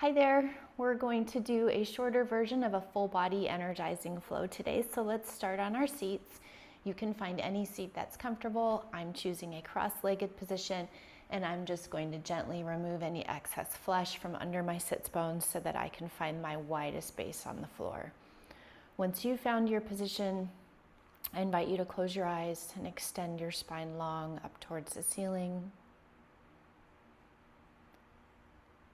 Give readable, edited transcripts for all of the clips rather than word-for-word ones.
Hi there, we're going to do a shorter version of a full body energizing flow today. So let's start on our seats. You can find any seat that's comfortable. I'm choosing a cross-legged position and I'm just going to gently remove any excess flesh from under my sits bones so that I can find my widest base on the floor. Once you've found your position, I invite you to close your eyes and extend your spine long up towards the ceiling.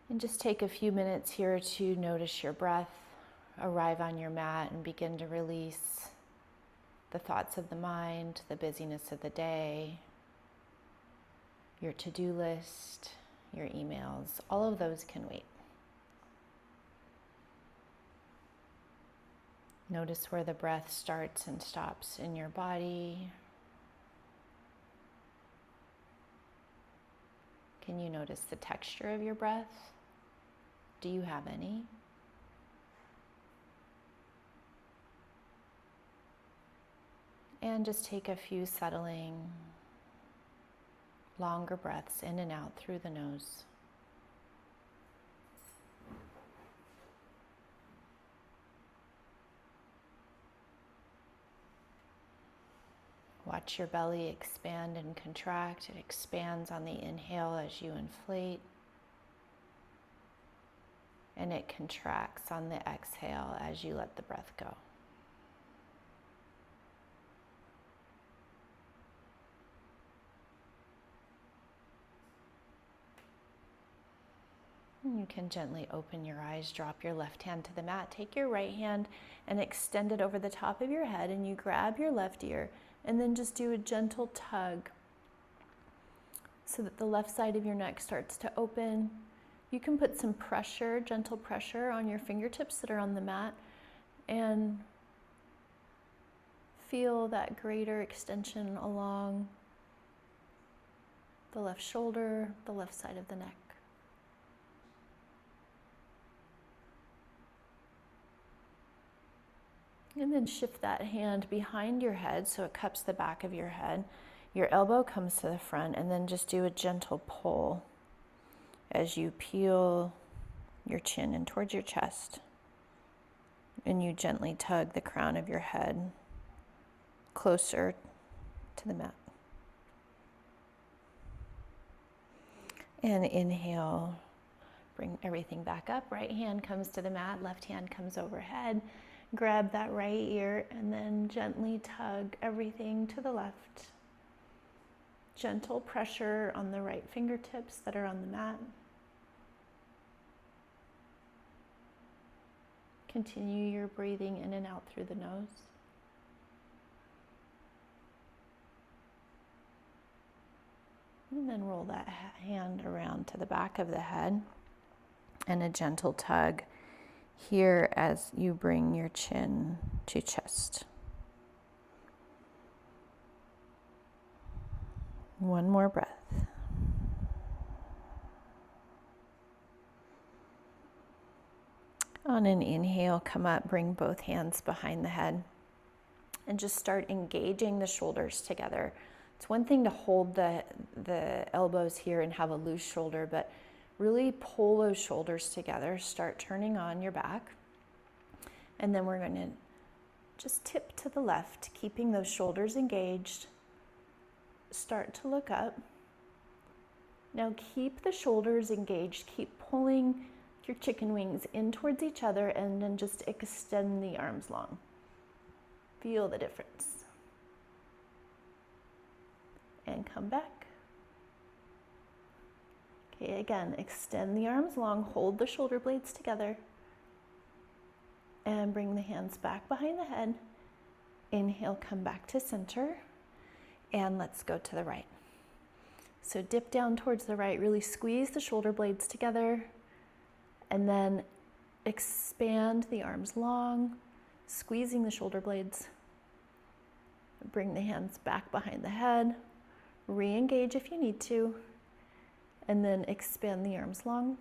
And just take a few minutes here to notice your breath, arrive on your mat and begin to release the thoughts of the mind, the busyness of the day, your to-do list, your emails, all of those can wait. Notice where the breath starts and stops in your body. Can you notice the texture of your breath? Do you have any? And just take a few settling, longer breaths in and out through the nose. Watch your belly expand and contract. It expands on the inhale as you inflate. And it contracts on the exhale as you let the breath go. And you can gently open your eyes, drop your left hand to the mat, take your right hand and extend it over the top of your head, and you grab your left ear and then just do a gentle tug so that the left side of your neck starts to open. You can put some pressure, gentle pressure on your fingertips that are on the mat and feel that greater extension along the left shoulder, the left side of the neck. And then shift that hand behind your head so it cups the back of your head. Your elbow comes to the front, and then just do a gentle pull as you peel your chin in towards your chest, and you gently tug the crown of your head closer to the mat. And inhale, bring everything back up. Right hand comes to the mat, left hand comes overhead. Grab that right ear and then gently tug everything to the left. Gentle pressure on the right fingertips that are on the mat. Continue your breathing in and out through the nose. And then roll that hand around to the back of the head and a gentle tug here as you bring your chin to chest. One more breath. On an inhale, come up, bring both hands behind the head, and just start engaging the shoulders together. It's one thing to hold the elbows here and have a loose shoulder, but really pull those shoulders together. Start turning on your back. And then we're going to just tip to the left, keeping those shoulders engaged. Start to look up. Now keep the shoulders engaged. Keep pulling your chicken wings in towards each other, and then just extend the arms long. Feel the difference. And come back. Okay, again, extend the arms long, hold the shoulder blades together, and bring the hands back behind the head. Inhale, come back to center, and let's go to the right. So dip down towards the right, really squeeze the shoulder blades together, and then expand the arms long, squeezing the shoulder blades. Bring the hands back behind the head, re-engage if you need to, and then expand the arms long.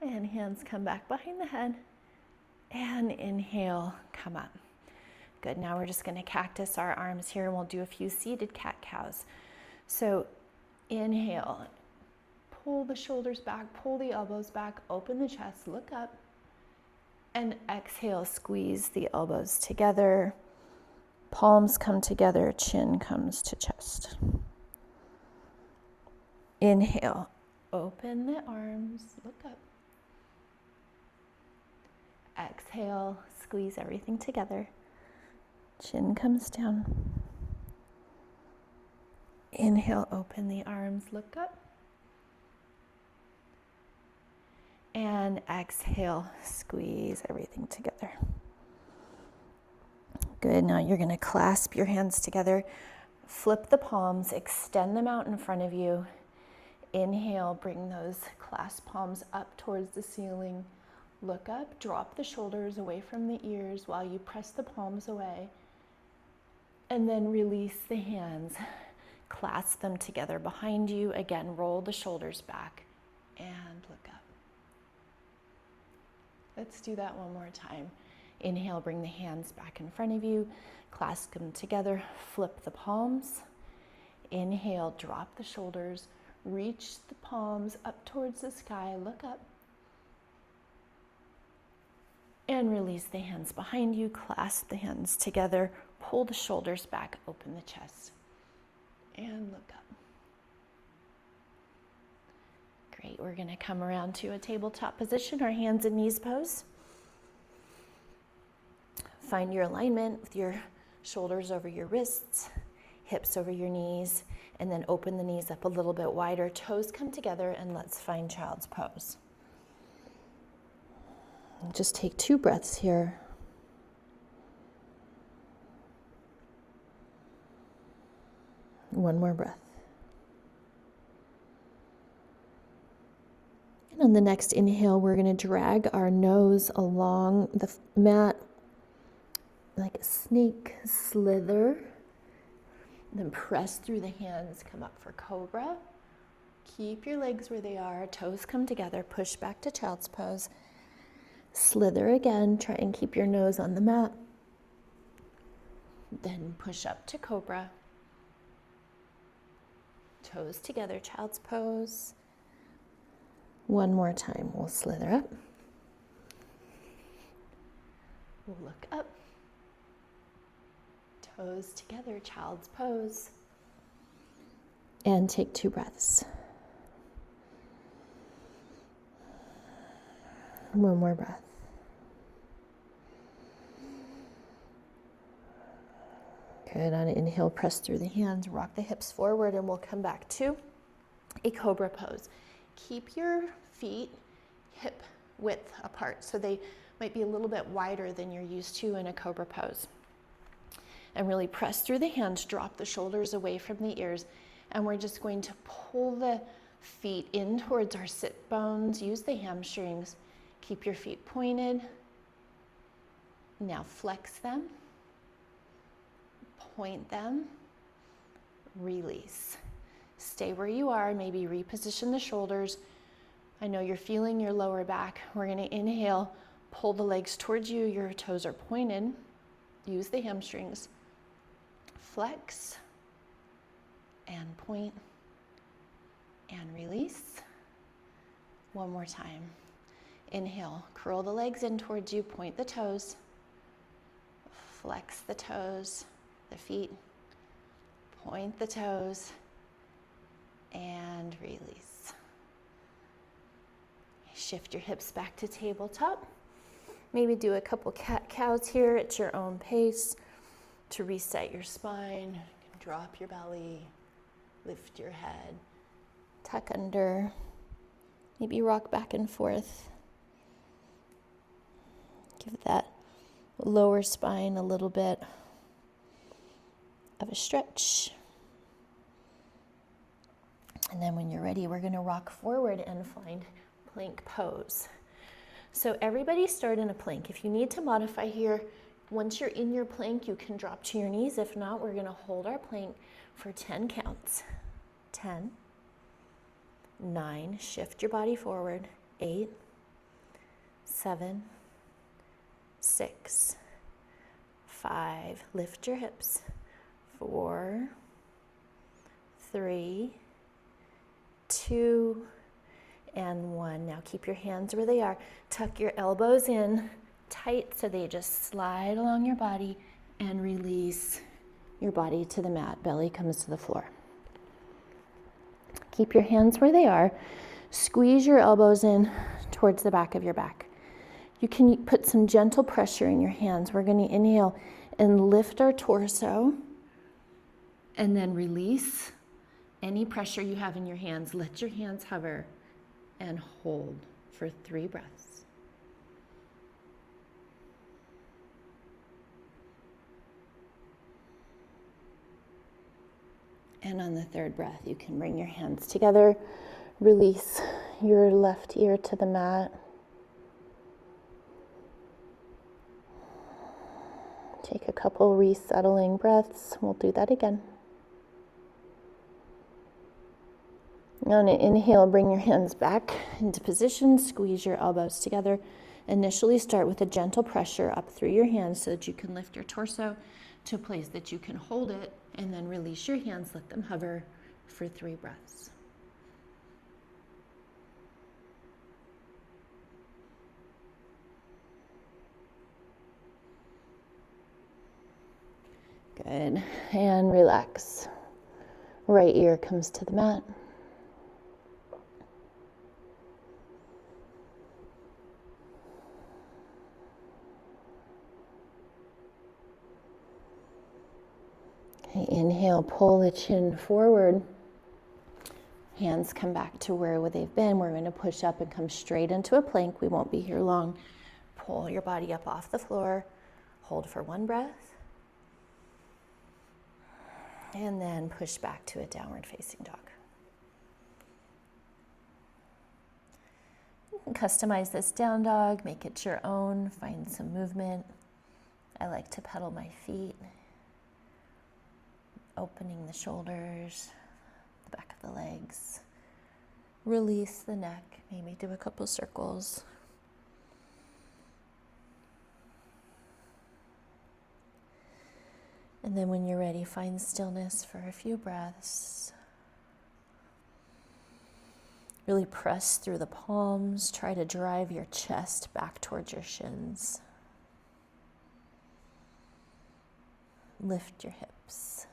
And hands come back behind the head, and inhale, come up. Good, now we're just gonna cactus our arms here, and we'll do a few seated cat-cows. So inhale, pull the shoulders back, pull the elbows back, open the chest, look up, and exhale, squeeze the elbows together. Palms come together, chin comes to chest. Inhale, open the arms, look up. Exhale, squeeze everything together. Chin comes down. Inhale, open the arms, look up. And exhale, squeeze everything together. Good, now you're gonna clasp your hands together, flip the palms, extend them out in front of you. Inhale, bring those clasped palms up towards the ceiling. Look up, drop the shoulders away from the ears while you press the palms away. And then release the hands. Clasp them together behind you. Again, roll the shoulders back and look up. Let's do that one more time. Inhale, bring the hands back in front of you. Clasp them together, flip the palms. Inhale, drop the shoulders. Reach the palms up towards the sky, look up. And release the hands behind you, clasp the hands together, pull the shoulders back, open the chest, and look up. Great, we're gonna come around to a tabletop position, our hands and knees pose. Find your alignment with your shoulders over your wrists, hips over your knees, and then open the knees up a little bit wider. Toes come together, and let's find child's pose. Just take 2 breaths here. One more breath. And on the next inhale, we're going to drag our nose along the mat like a snake, slither. Then press through the hands, come up for cobra. Keep your legs where they are, toes come together, push back to child's pose. Slither again, try and keep your nose on the mat. Then push up to cobra. Toes together, child's pose. One more time, we'll slither up. We'll look up. Toes together, child's pose. And take 2 breaths. One more breath. Good, on an inhale, press through the hands, rock the hips forward, and we'll come back to a cobra pose. Keep your feet hip width apart, so they might be a little bit wider than you're used to in a cobra pose. And really press through the hands, drop the shoulders away from the ears, and we're just going to pull the feet in towards our sit bones, use the hamstrings, keep your feet pointed. Now flex them, point them, release. Stay where you are, maybe reposition the shoulders. I know you're feeling your lower back. We're going to inhale, pull the legs towards you, your toes are pointed. Use the hamstrings. Flex and point and release. One more time. Inhale, curl the legs in towards you, point the toes. Flex the toes, the feet. Point the toes and release. Shift your hips back to tabletop. Maybe do a couple cat-cows here at your own pace to reset your spine. Drop your belly, lift your head, tuck under, maybe rock back and forth. Give that lower spine a little bit of a stretch. And then when you're ready, we're going to rock forward and find plank pose. So everybody start in a plank. If you need to modify here, once you're in your plank, you can drop to your knees. If not, we're going to hold our plank for 10 counts. 10, 9, shift your body forward. 8, 7, 6, 5, lift your hips. 4, 3, 2, and 1. Now keep your hands where they are. Tuck your elbows in tight so they just slide along your body, and release your body to the mat. Belly comes to the floor. Keep your hands where they are. Squeeze your elbows in towards the back of your back. You can put some gentle pressure in your hands. We're going to inhale and lift our torso, and then release any pressure you have in your hands. Let your hands hover and hold for 3 breaths. And on the 3rd breath, you can bring your hands together, release your left ear to the mat. Take a couple resettling breaths. We'll do that again. On an inhale, bring your hands back into position, squeeze your elbows together. Initially start with a gentle pressure up through your hands so that you can lift your torso to a place that you can hold it, and then release your hands, let them hover for 3 breaths. Good, and relax. Right ear comes to the mat. Inhale, pull the chin forward. Hands come back to where they've been. We're going to push up and come straight into a plank. We won't be here long. Pull your body up off the floor. Hold for 1 breath. And then push back to a downward facing dog. You can customize this down dog, make it your own, find some movement. I like to pedal my feet, opening the shoulders, the back of the legs. Release the neck, maybe do a couple circles. And then when you're ready, find stillness for a few breaths. Really press through the palms. Try to drive your chest back towards your shins. Lift your hips.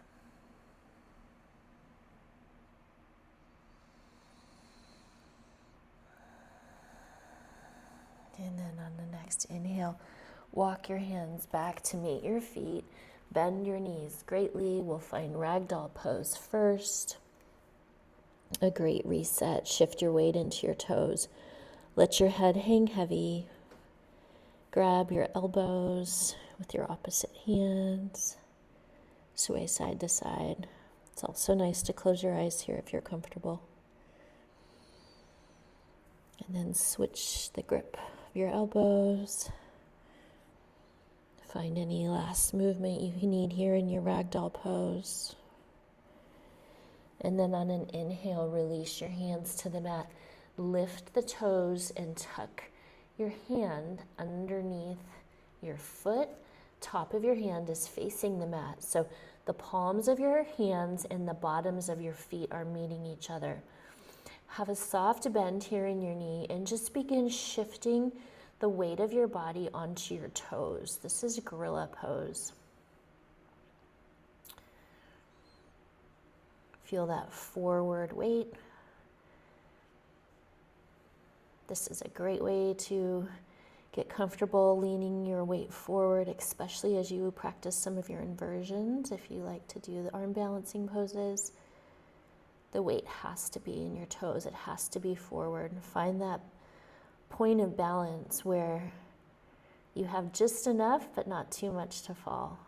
And then on the next inhale, walk your hands back to meet your feet. Bend your knees greatly. We'll find ragdoll pose first. A great reset. Shift your weight into your toes. Let your head hang heavy. Grab your elbows with your opposite hands. Sway side to side. It's also nice to close your eyes here if you're comfortable. And then switch the grip of your elbows. Find any last movement you need here in your ragdoll pose. And then on an inhale, release your hands to the mat. Lift the toes and tuck your hand underneath your foot. Top of your hand is facing the mat. So the palms of your hands and the bottoms of your feet are meeting each other. Have a soft bend here in your knee and just begin shifting the weight of your body onto your toes. This is gorilla pose. Feel that forward weight. This is a great way to get comfortable leaning your weight forward, especially as you practice some of your inversions. If you like to do the arm balancing poses, the weight has to be in your toes. It has to be forward. Find that point of balance where you have just enough but not too much to fall.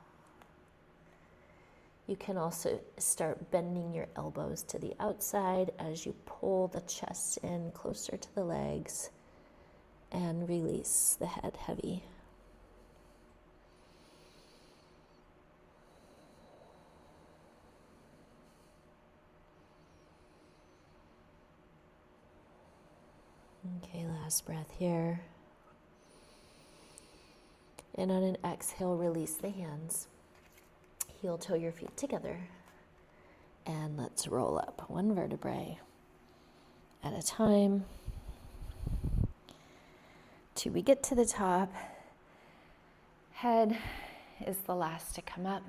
You can also start bending your elbows to the outside as you pull the chest in closer to the legs and release the head heavy. Okay, last breath here. And on an exhale, release the hands. Heel toe your feet together. And let's roll up one vertebrae at a time. till we get to the top. Head is the last to come up.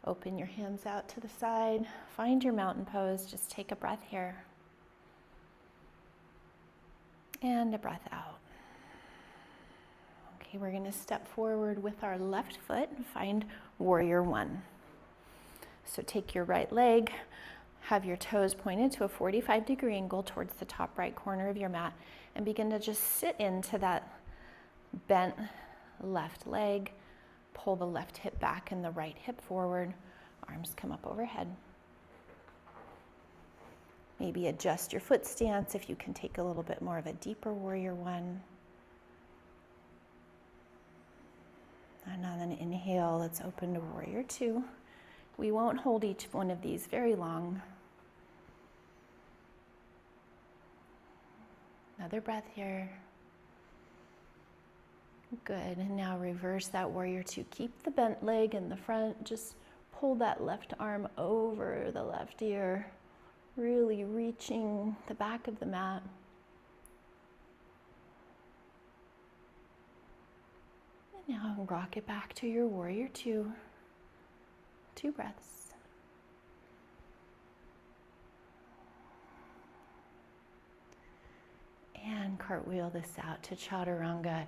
Open your hands out to the side. Find your mountain pose. Just take a breath here. And a breath out. Okay, we're going to step forward with our left foot and find warrior one. So take your right leg, have your toes pointed to a 45-degree angle towards the top right corner of your mat, and begin to just sit into that bent left leg. Pull the left hip back and the right hip forward. Arms come up overhead. Maybe adjust your foot stance if you can take a little bit more of a deeper warrior one. And on an inhale, let's open to warrior two. We won't hold each one of these very long. Another breath here. Good, and now reverse that warrior two. Keep the bent leg in the front. Just pull that left arm over the left ear, really reaching the back of the mat. And now rock it back to your warrior two. 2 breaths. And cartwheel this out to chaturanga.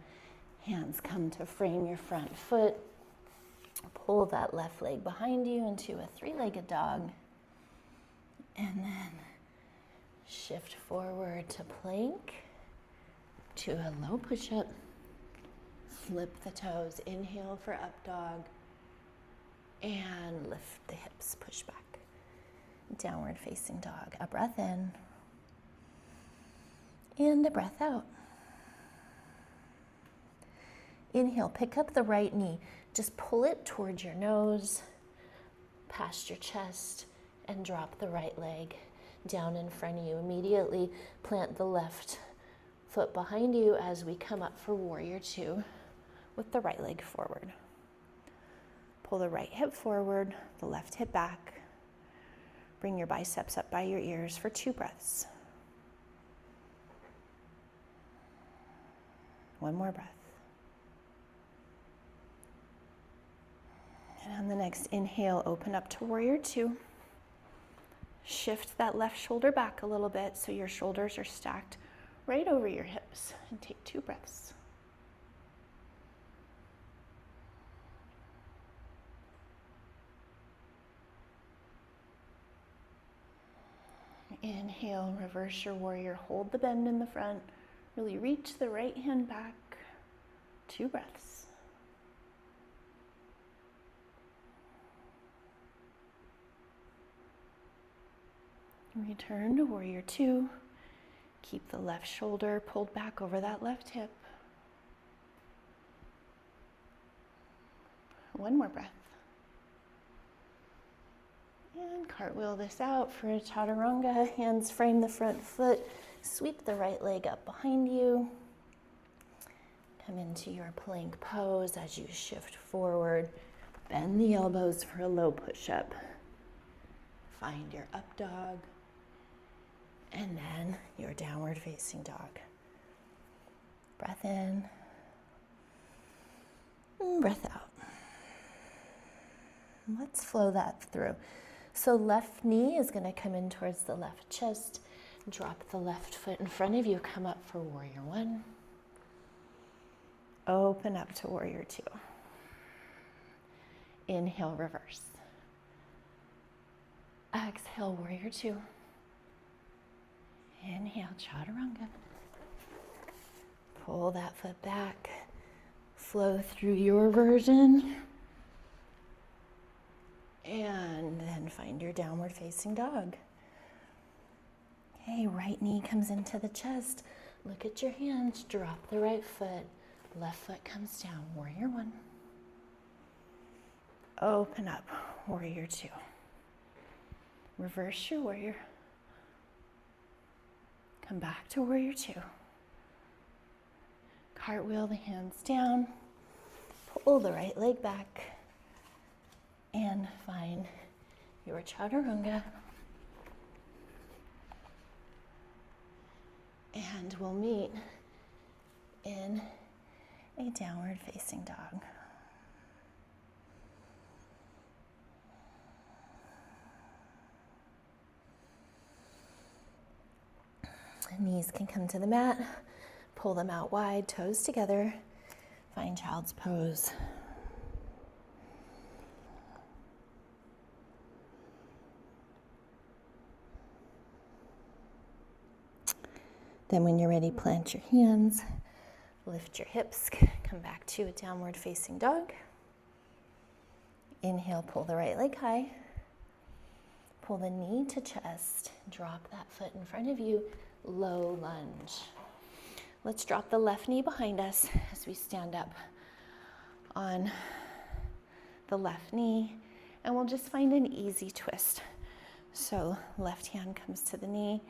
Hands come to frame your front foot. Pull that left leg behind you into a 3-legged dog. And then shift forward to plank, to a low push-up. Flip the toes. Inhale for up dog. And lift the hips, push back. Downward facing dog. A breath in. And a breath out. Inhale, pick up the right knee. Just pull it towards your nose, past your chest, and drop the right leg down in front of you. Immediately plant the left foot behind you as we come up for warrior two with the right leg forward. Pull the right hip forward, the left hip back. Bring your biceps up by your ears for 2 breaths. 1 more breath. And on the next inhale, open up to warrior two. Shift that left shoulder back a little bit so your shoulders are stacked right over your hips, and take 2 breaths. Inhale, reverse your warrior, hold the bend in the front, really reach the right hand back, 2 breaths. Return to warrior two, keep the left shoulder pulled back over that left hip. 1 more breath. And cartwheel this out for a chaturanga. Hands frame the front foot. Sweep the right leg up behind you. Come into your plank pose as you shift forward. Bend the elbows for a low push-up. Find your up dog. And then your downward facing dog. Breath in. And breath out. Let's flow that through. So left knee is going to come in towards the left chest. Drop the left foot in front of you. Come up for warrior one. Open up to warrior two. Inhale, reverse. Exhale, warrior two. Inhale, chaturanga. Pull that foot back. Flow through your version. And then find your downward facing dog. Okay, right knee comes into the chest. Look at your hands. Drop the right foot. Left foot comes down. Warrior one. Open up. Warrior two. Reverse your warrior. Come back to warrior two. Cartwheel the hands down. Pull the right leg back. And find your chaturanga. And we'll meet in a downward facing dog. Knees can come to the mat, pull them out wide, toes together, find child's pose. Then when you're ready, plant your hands, lift your hips, come back to a downward facing dog. Inhale, pull the right leg high, pull the knee to chest, drop that foot in front of you, low lunge. Let's drop the left knee behind us as we stand up on the left knee, and we'll just find an easy twist. So left hand comes to the knee.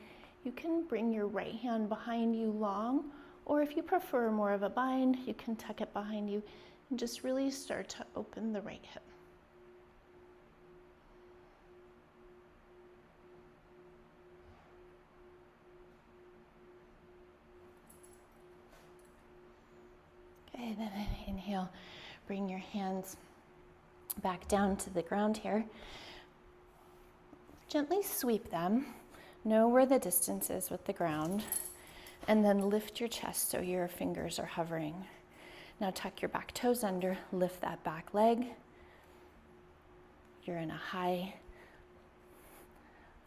You can bring your right hand behind you long, or if you prefer more of a bind, you can tuck it behind you and just really start to open the right hip. Good, and then inhale, bring your hands back down to the ground here. Gently sweep them, know where the distance is with the ground, and then lift your chest so your fingers are hovering. Now tuck your back toes under, lift that back leg. You're in a high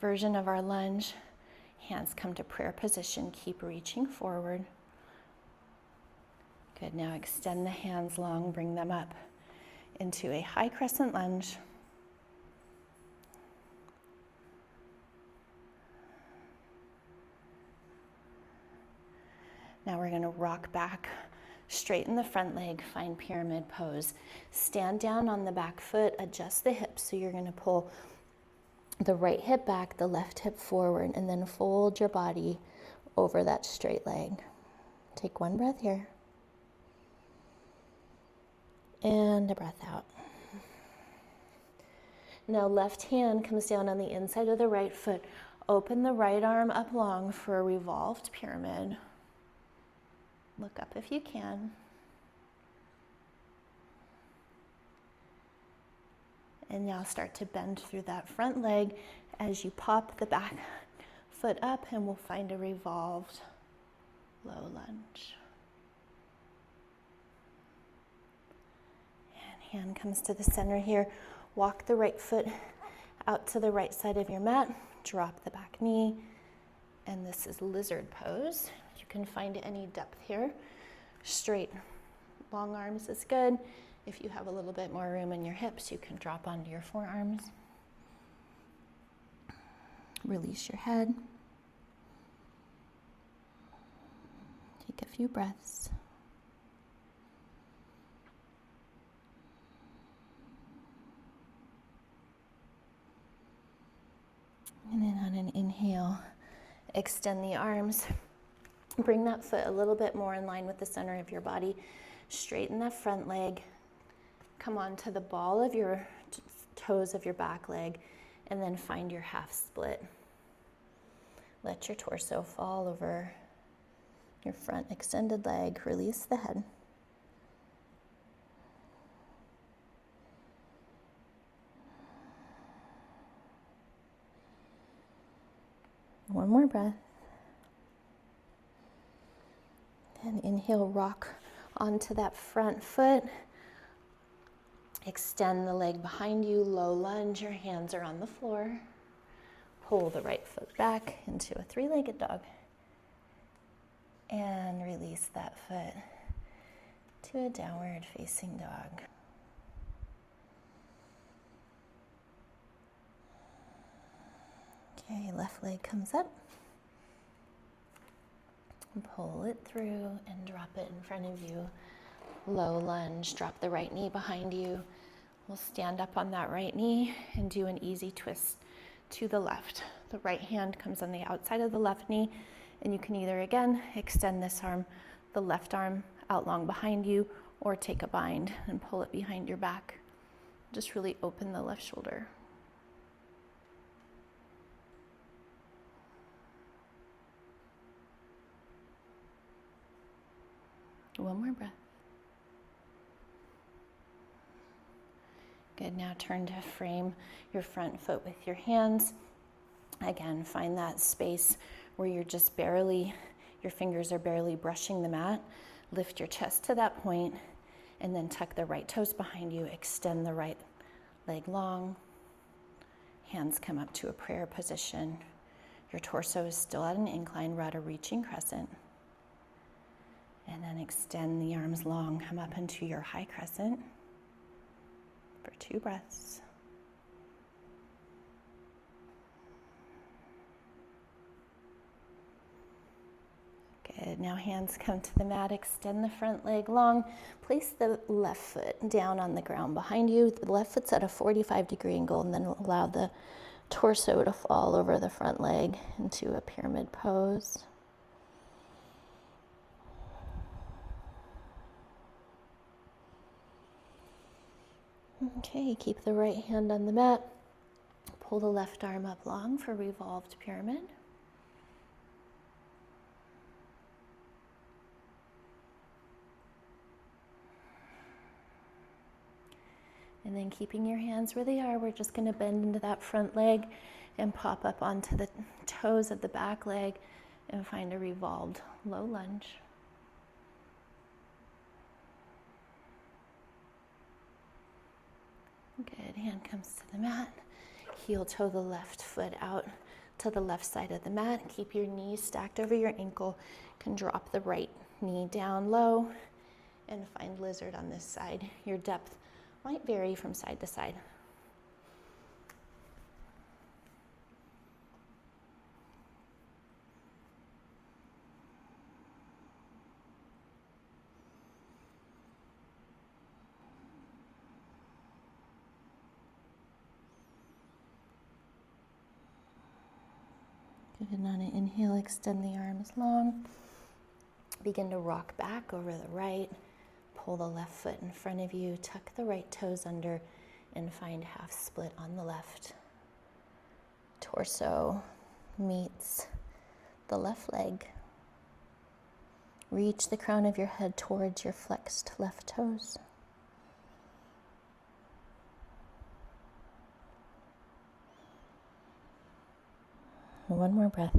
version of our lunge. Hands come to prayer position, keep reaching forward. Good, now extend the hands long, bring them up into a high crescent lunge. Now we're going to rock back, straighten the front leg, find pyramid pose. Stand down on the back foot, adjust the hips, so you're going to pull the right hip back, the left hip forward, and then fold your body over that straight leg. Take one breath here. And a breath out. Now left hand comes down on the inside of the right foot. Open the right arm up long for a revolved pyramid. Look up if you can. And now start to bend through that front leg as you pop the back foot up, and we'll find a revolved low lunge. And hand comes to the center here. Walk the right foot out to the right side of your mat. Drop the back knee. And this is lizard pose. You can find any depth here. Straight, long arms is good. If you have a little bit more room in your hips, you can drop onto your forearms. Release your head. Take a few breaths. And then on an inhale, extend the arms. Bring that foot a little bit more in line with the center of your body. Straighten that front leg. Come onto the ball of your toes of your back leg, and then find your half split. Let your torso fall over your front extended leg. Release the head. One more breath. And inhale, rock onto that front foot. Extend the leg behind you, low lunge, your hands are on the floor. Pull the right foot back into a three-legged dog. And release that foot to a downward facing dog. Okay, left leg comes up. Pull it through and drop it in front of you. Low lunge, drop the right knee behind you. We'll stand up on that right knee and do an easy twist to the left. The right hand comes on the outside of the left knee, and you can either, again, extend this arm, the left arm out long behind you, or take a bind and pull it behind your back. Just really open the left shoulder. One more breath. Good, now turn to frame your front foot with your hands. Again, find that space where you're just barely, your fingers are barely brushing the mat. Lift your chest to that point, and then tuck the right toes behind you. Extend the right leg long. Hands come up to a prayer position. Your torso is still at an incline. We're at a reaching crescent. And then extend the arms long. Come up into your high crescent for 2 breaths. Good. Now hands come to the mat. Extend the front leg long. Place the left foot down on the ground behind you. The left foot's at a 45-degree angle, and then allow the torso to fall over the front leg into a pyramid pose. Okay, keep the right hand on the mat. Pull the left arm up long for revolved pyramid. And then keeping your hands where they are, we're just going to bend into that front leg and pop up onto the toes of the back leg and find a revolved low lunge. Good, hand comes to the mat. Heel toe the left foot out to the left side of the mat. Keep your knees stacked over your ankle. You can drop the right knee down low and find lizard on this side. Your depth might vary from side to side. Good, and on an inhale, extend the arms long. Begin to rock back over the right. Pull the left foot in front of you, tuck the right toes under, and find half split on the left. Torso meets the left leg. Reach the crown of your head towards your flexed left toes. One more breath.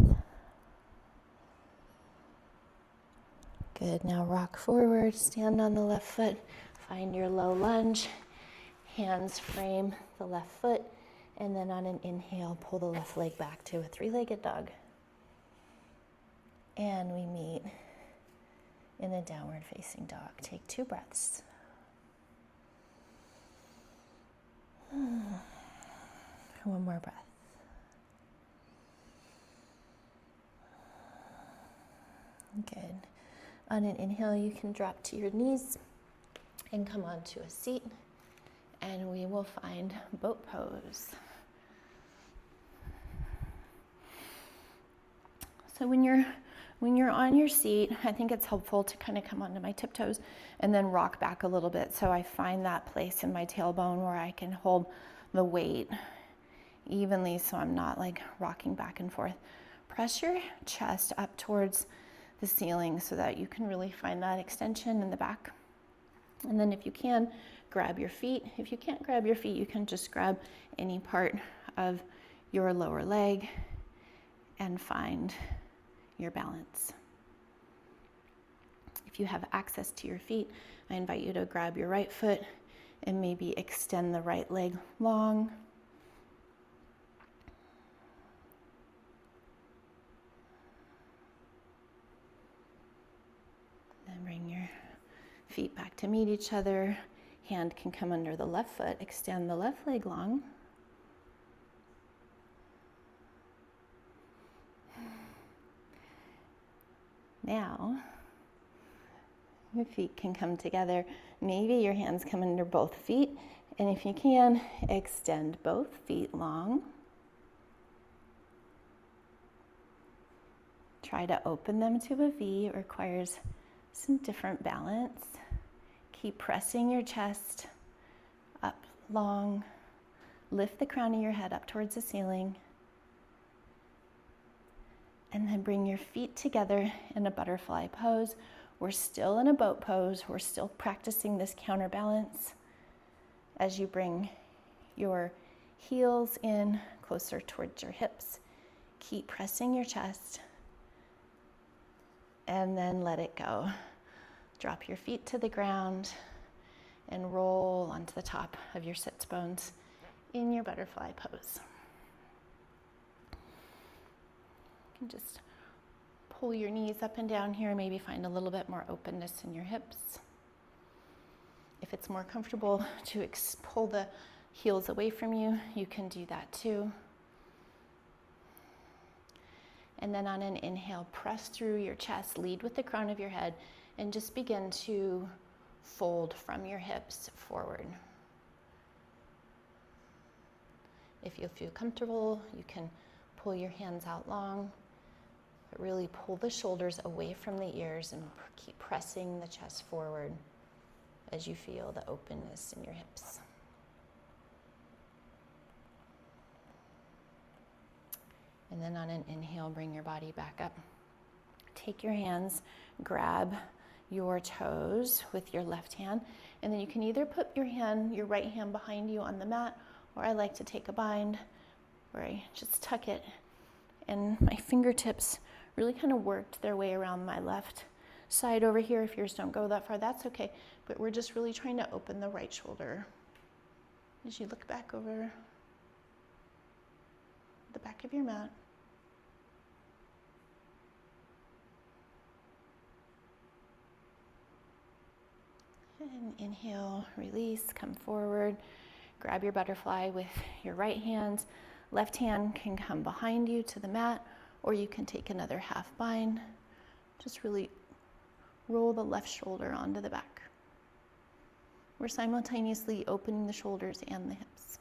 Good, now rock forward, stand on the left foot, find your low lunge, hands frame the left foot, and then on an inhale, pull the left leg back to a 3-legged dog. And we meet in a downward facing dog. Take 2 breaths. One more breath. Good. On an inhale, you can drop to your knees and come onto a seat, and we will find boat pose. So when you're on your seat, I think it's helpful to kind of come onto my tiptoes and then rock back a little bit, so I find that place in my tailbone where I can hold the weight evenly, so I'm not like rocking back and forth. Press your chest up towards the ceiling so that you can really find that extension in the back. And then if you can, grab your feet. If you can't grab your feet, you can just grab any part of your lower leg and find your balance. If you have access to your feet, I invite you to grab your right foot and maybe extend the right leg long. Bring your feet back to meet each other. Hand can come under the left foot. Extend the left leg long. Now, your feet can come together. Maybe your hands come under both feet. And if you can, extend both feet long. Try to open them to a V. It requires some different balance. Keep pressing your chest up long. Lift the crown of your head up towards the ceiling. And then bring your feet together in a butterfly pose, We're still in a boat pose. We're still practicing this counterbalance as you bring your heels in closer towards your hips. Keep pressing your chest and then let it go. Drop your feet to the ground and roll onto the top of your sits bones in your butterfly pose. You can just pull your knees up and down here, maybe find a little bit more openness in your hips. If it's more comfortable to pull the heels away from you, you can do that too. And then on an inhale, press through your chest, lead with the crown of your head, and just begin to fold from your hips forward. If you feel comfortable, you can pull your hands out long, but really pull the shoulders away from the ears and keep pressing the chest forward as you feel the openness in your hips. And then on an inhale, bring your body back up. Take your hands, grab your toes with your left hand, and then you can either put your right hand behind you on the mat, or I like to take a bind where I just tuck it, and my fingertips really kind of worked their way around my left side over here. If yours don't go that far, that's okay, but we're just really trying to open the right shoulder as you look back over the back of your mat. And inhale, release, come forward, grab your butterfly with your right hand. Left hand can come behind you to the mat, or you can take another half bind. Just really roll the left shoulder onto the back. We're simultaneously opening the shoulders and the hips.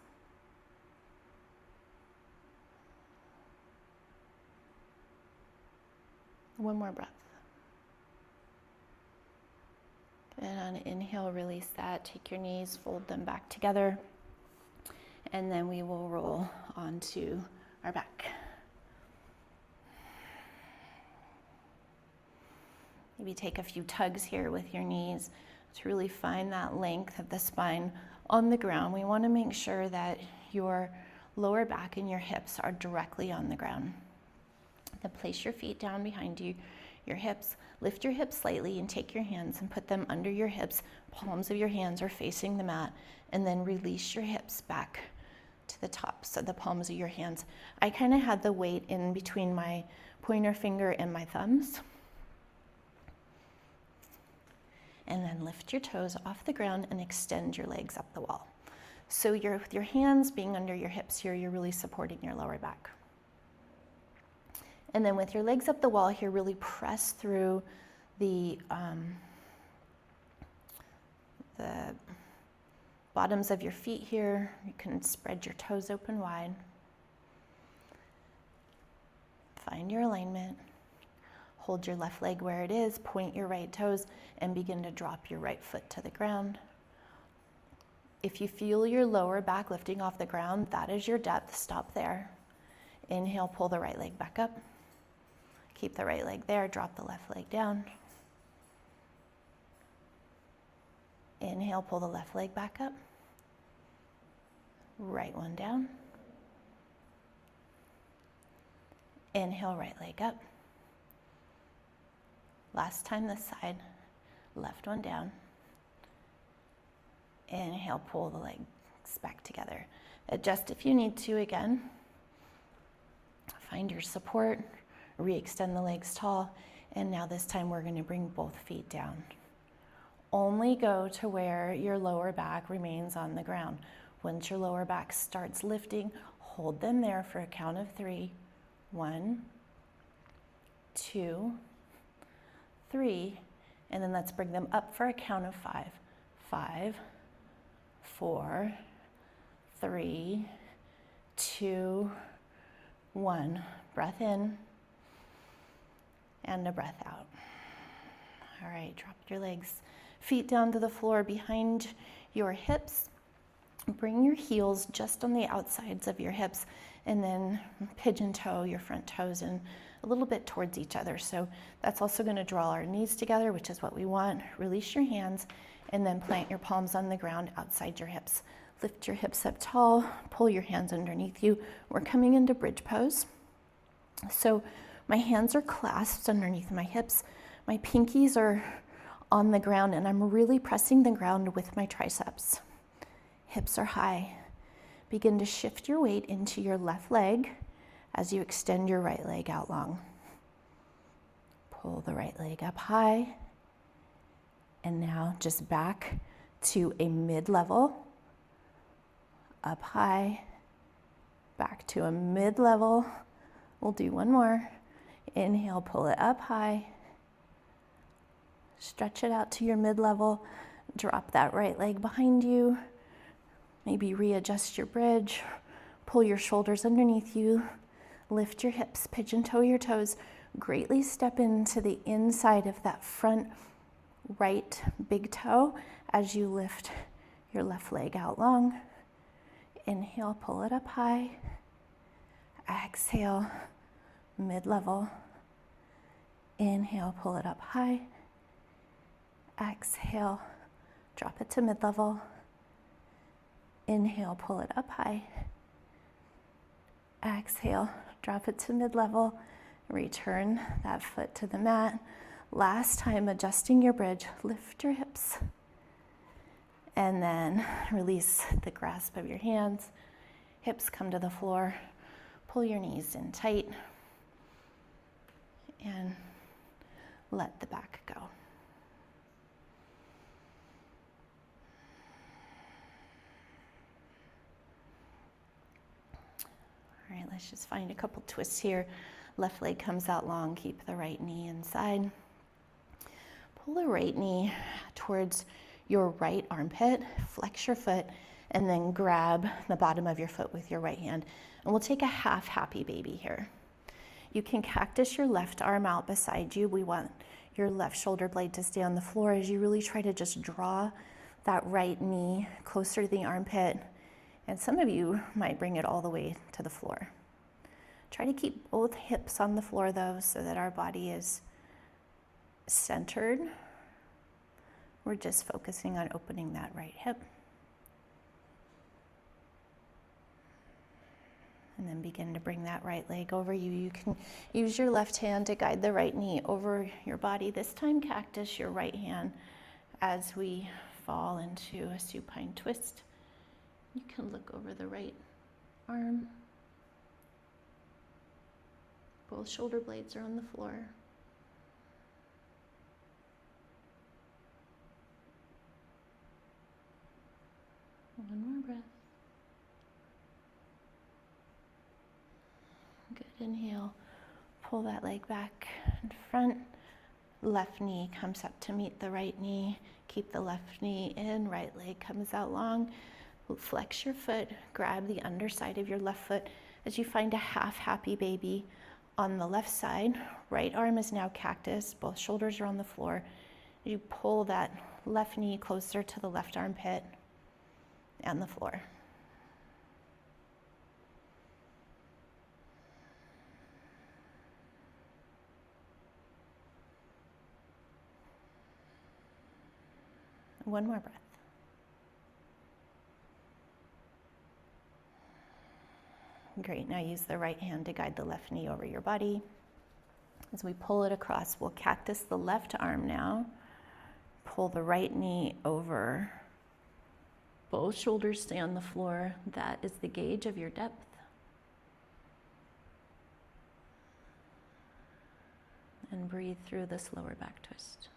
One more breath. And on an inhale, release that. Take your knees, fold them back together, and then we will roll onto our back. Maybe take a few tugs here with your knees to really find that length of the spine on the ground. We want to make sure that your lower back and your hips are directly on the ground. Then place your feet down behind you, your hips. Lift your hips slightly and take your hands and put them under your hips. Palms of your hands are facing the mat, and then release your hips back to the tops of the palms of your hands. I kind of had the weight in between my pointer finger and my thumbs. And then lift your toes off the ground and extend your legs up the wall. So with your hands being under your hips here, you're really supporting your lower back. And then with your legs up the wall here, really press through the bottoms of your feet here. You can spread your toes open wide. Find your alignment. Hold your left leg where it is, point your right toes, and begin to drop your right foot to the ground. If you feel your lower back lifting off the ground, that is your depth. Stop there. Inhale, pull the right leg back up. Keep the right leg there, drop the left leg down. Inhale, pull the left leg back up. Right one down. Inhale, right leg up. Last time this side, left one down. Inhale, pull the legs back together. Adjust if you need to again. Find your support, re-extend the legs tall, and now this time we're going to bring both feet down. Only go to where your lower back remains on the ground. Once your lower back starts lifting, hold them there for a count of 3. 1, 2, 3, and then let's bring them up for a count of 5. 5, 4, 3, 2, 1. Breath in and a breath out. All right, drop your legs, feet down to the floor behind your hips. Bring your heels just on the outsides of your hips, and then pigeon toe your front toes and a little bit towards each other. So that's also going to draw our knees together, which is what we want. Release your hands and then plant your palms on the ground outside your hips. Lift your hips up tall, pull your hands underneath you. We're coming into bridge pose. So my hands are clasped underneath my hips. My pinkies are on the ground and I'm really pressing the ground with my triceps. Hips are high. Begin to shift your weight into your left leg as you extend your right leg out long. Pull the right leg up high. And now just back to a mid-level. Up high. Back to a mid-level. We'll do one more. Inhale, pull it up high. Stretch it out to your mid-level. Drop that right leg behind you. Maybe readjust your bridge. Pull your shoulders underneath you. Lift your hips, pigeon toe your toes. Greatly step into the inside of that front right big toe as you lift your left leg out long. Inhale, pull it up high. Exhale, mid-level. Inhale, pull it up high. Exhale, drop it to mid-level. Inhale, pull it up high. Exhale, drop it to mid-level. Return that foot to the mat. Last time, adjusting your bridge. Lift your hips. And then release the grasp of your hands. Hips come to the floor. Pull your knees in tight. And let the back go. All right, let's just find a couple twists here. Left leg comes out long, keep the right knee inside. Pull the right knee towards your right armpit, flex your foot, and then grab the bottom of your foot with your right hand. And we'll take a half happy baby here. You can cactus your left arm out beside you. We want your left shoulder blade to stay on the floor as you really try to just draw that right knee closer to the armpit. And some of you might bring it all the way to the floor. Try to keep both hips on the floor though, so that our body is centered. We're just focusing on opening that right hip. And then begin to bring that right leg over you. You can use your left hand to guide the right knee over your body. This time, cactus your right hand as we fall into a supine twist. You can look over the right arm. Both shoulder blades are on the floor. One more breath. Good, inhale. Pull that leg back in front. Left knee comes up to meet the right knee. Keep the left knee in, right leg comes out long. Flex your foot, grab the underside of your left foot as you find a half happy baby on the left side. Right arm is now cactus, both shoulders are on the floor. You pull that left knee closer to the left armpit and the floor. One more breath. Great, now use the right hand to guide the left knee over your body. As we pull it across, we'll cactus the left arm now. Pull the right knee over. Both shoulders stay on the floor. That is the gauge of your depth. And breathe through this lower back twist.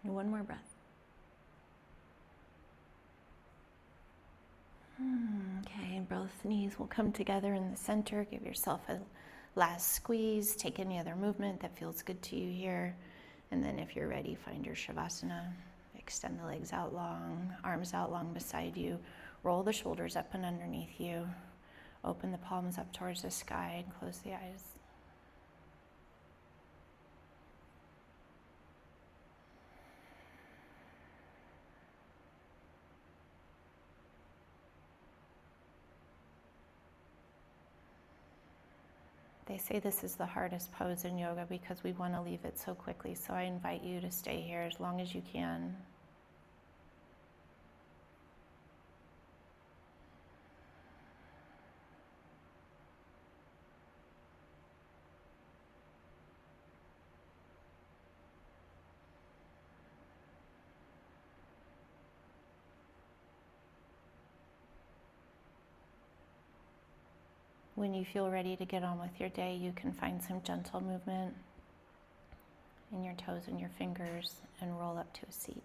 One more breath. Okay, and both knees will come together in the center. Give yourself a last squeeze. Take any other movement that feels good to you here. And then if you're ready, find your Shavasana. Extend the legs out long, arms out long beside you. Roll the shoulders up and underneath you. Open the palms up towards the sky and close the eyes. They say this is the hardest pose in yoga because we want to leave it so quickly. So I invite you to stay here as long as you can. When you feel ready to get on with your day, you can find some gentle movement in your toes and your fingers and roll up to a seat.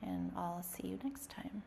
And I'll see you next time.